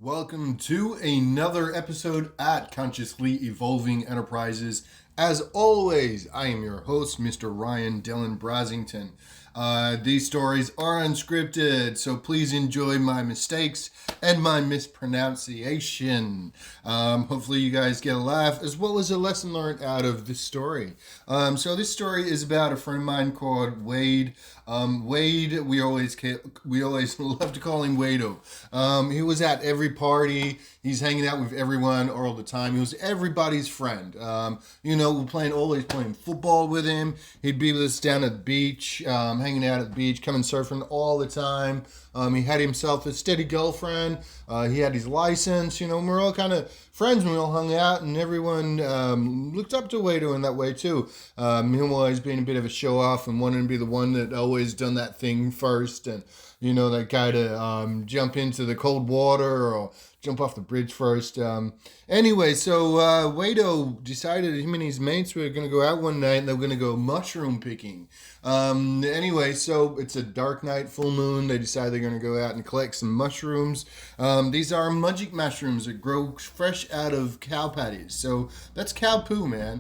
Welcome to another episode at Consciously Evolving Enterprises. As always, I am your host, Mr. Ryan Dillon Brasington. These stories are unscripted, so please enjoy my mistakes and my mispronunciation. Hopefully you guys get a laugh as well as a lesson learned out of this story. So this story is about a friend of mine called Wade. Wade, we always love to call him Wado. He was at every party. He's hanging out with everyone all the time. He was everybody's friend. We're always playing football with him. He'd be with us down at the beach, hanging out at the beach, coming surfing all the time. He had himself a steady girlfriend. He had his license. We're all kind of friends. We all hung out, and everyone looked up to Wado in that way too. Him always being a bit of a show off and wanting to be the one that always done that thing first, and that guy to jump into the cold water or jump off the bridge first. So Wado decided him and his mates were going to go out one night and they were going to go mushroom picking. So it's a dark night, full moon. They decide they're going to go out and collect some mushrooms. These are magic mushrooms that grow fresh out of cow patties. So that's cow poo, man.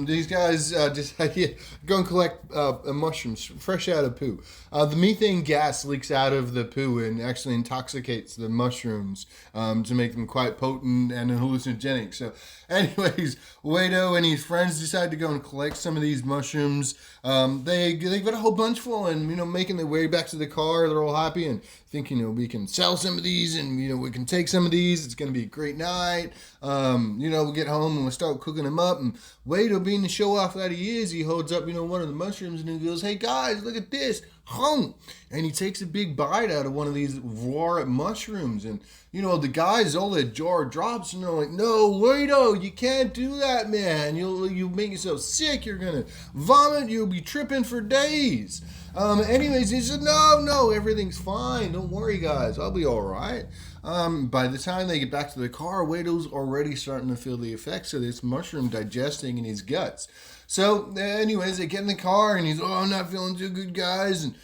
These guys decide, go and collect mushrooms fresh out of poo. The methane gas leaks out of the poo and actually intoxicates the mushrooms to make them quite potent and hallucinogenic. So anyways, Wado and his friends decide to go and collect some of these mushrooms. They got a whole bunch full and, making their way back to the car. They're all happy and thinking, we can sell some of these and, we can take some of these. It's going to be a great night. We'll get home and we'll start cooking them up. And Wado, being the show off that he is, he holds up, one of the mushrooms and he goes, "Hey guys, look at this." And he takes a big bite out of one of these raw mushrooms. And, the guys, all their jaw drops and they're like, "No, Wado, you can't do that, man. You'll make yourself sick. You're going to vomit. You'll be tripping for days." Anyways, he said, no, everything's fine. Don't worry, guys. I'll be all right. By the time they get back to the car, Wado's already starting to feel the effects of this mushroom digesting in his guts. So, anyways, they get in the car and he's, "I'm not feeling too good, guys." And,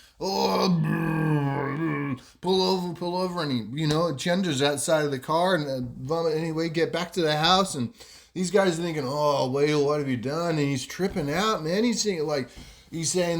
pull over. And he, genders outside of the car and vomit anyway, get back to the house. And these guys are thinking, "Oh, Wade, what have you done?" And he's tripping out, man. He's saying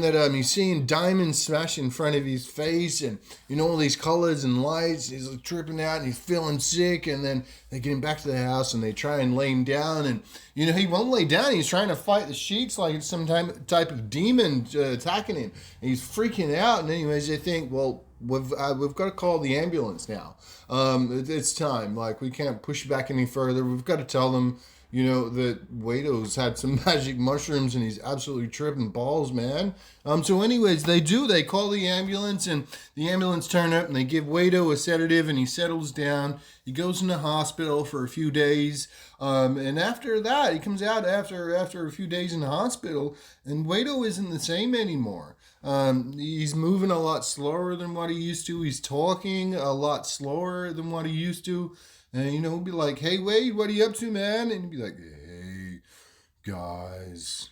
that he's seeing diamonds smash in front of his face and, all these colors and lights. He's tripping out and he's feeling sick. And then they get him back to the house and they try and lay him down. And, he won't lay down. He's trying to fight the sheets like it's some type of demon attacking him. And he's freaking out. And anyways, they think, well, we've got to call the ambulance now. It's time. Like, we can't push back any further. We've got to tell them, that Wado's had some magic mushrooms and he's absolutely tripping balls, man. So anyways, they call the ambulance and the ambulance turn up and they give Wado a sedative and he settles down. He goes into hospital for a few days. And after that, he comes out after a few days in the hospital and Wado isn't the same anymore. He's moving a lot slower than what he used to. He's talking a lot slower than what he used to. And, he'll be like, "Hey, Wade, what are you up to, man?" And he'd be like, "Hey, guys,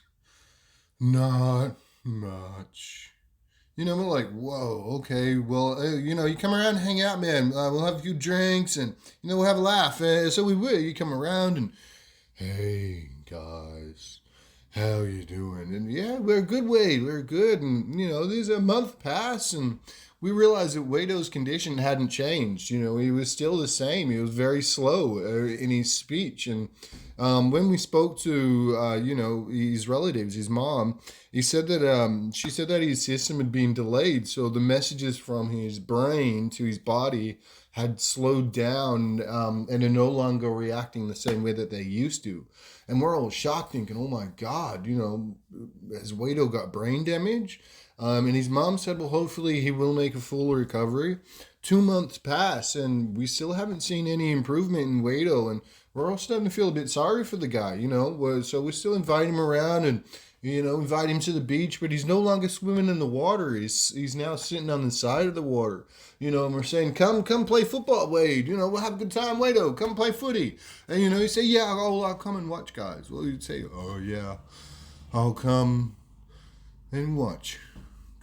not much." We're like, "Whoa, okay, well, you come around and hang out, man. We'll have a few drinks and, we'll have a laugh." So we will. You come around and, "Hey, guys, how you doing?" And, "Yeah, we're good, Wade. We're good." And, there's a month pass and we realized that Wado's condition hadn't changed. He was still the same. He was very slow in his speech. And when we spoke to, his relatives, his mom, she said that his system had been delayed. So the messages from his brain to his body had slowed down and are no longer reacting the same way that they used to. And we're all shocked thinking, "Oh my God, has Wado got brain damage?" And his mom said, "Well, hopefully he will make a full recovery." 2 months pass and we still haven't seen any improvement in Wado. And we're all starting to feel a bit sorry for the guy, So we still invite him around and, invite him to the beach, but he's no longer swimming in the water. He's now sitting on the side of the water, and we're saying, come play football, Wade. We'll have a good time, Wado. Come play footy. And, you say, "Yeah, I'll come and watch, guys." Well, you'd say, "Oh, yeah, I'll come and watch,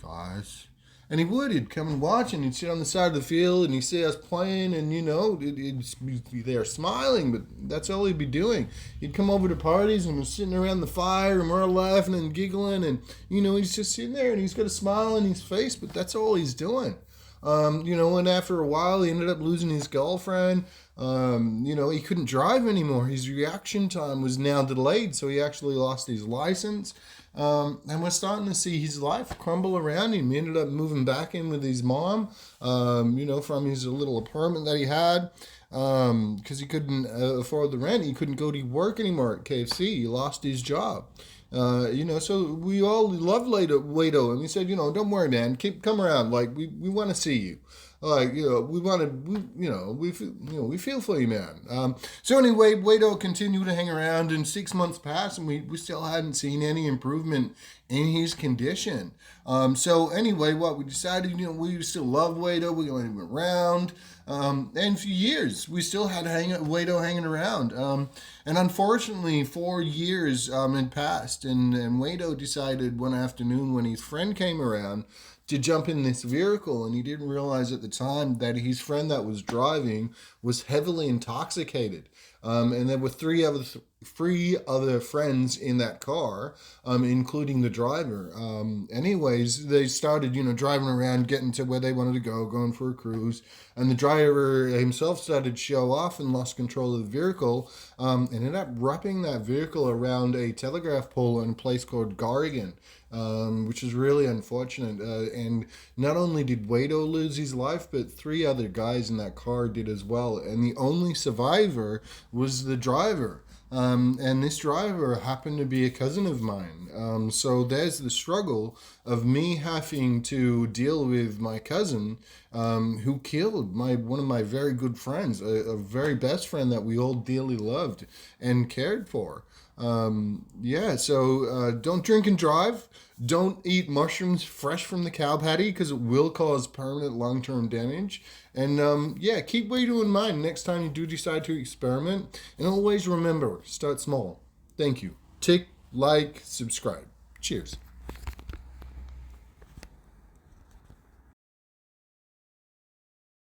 guys." And he'd come and watch, and he'd sit on the side of the field, and he'd see us playing, and, he'd be there smiling, but that's all he'd be doing. He'd come over to parties, and we're sitting around the fire, and we're all laughing and giggling, and, he's just sitting there, and he's got a smile on his face, but that's all he's doing. And after a while, he ended up losing his girlfriend. He couldn't drive anymore. His reaction time was now delayed, so he actually lost his license. And we're starting to see his life crumble around him. He ended up moving back in with his mom, from his little apartment that he had, because he couldn't afford the rent. He couldn't go to work anymore at KFC. He lost his job. So we all love Wado, and we said, don't worry, man, come around. Like, we want to see you. Like, we feel for you, man. So anyway, Wado continued to hang around, and 6 months passed, and we still hadn't seen any improvement in his condition. So anyway, what we decided, we still love Wado. We're going to hang around. And for years, we still had Wado hanging around. And unfortunately, 4 years had passed, and Wado decided one afternoon when his friend came around to jump in this vehicle, and he didn't realize at the time that his friend that was driving was heavily intoxicated. And there were three other friends in that car, including the driver. Anyways, they started, driving around, getting to where they wanted to go, going for a cruise. And the driver himself started to show off and lost control of the vehicle, and ended up wrapping that vehicle around a telegraph pole in a place called Garrigan, which is really unfortunate. And not only did Wado lose his life, but 3 other guys in that car did as well. And the only survivor was the driver. And this driver happened to be a cousin of mine. So there's the struggle of me having to deal with my cousin, who killed one of my very good friends, a very best friend that we all dearly loved and cared for. So don't drink and drive. Don't eat mushrooms fresh from the cow patty, because it will cause permanent long-term damage. And keep Wado in mind next time you do decide to experiment. And always remember, start small. Thank you. Tick, like, subscribe. Cheers.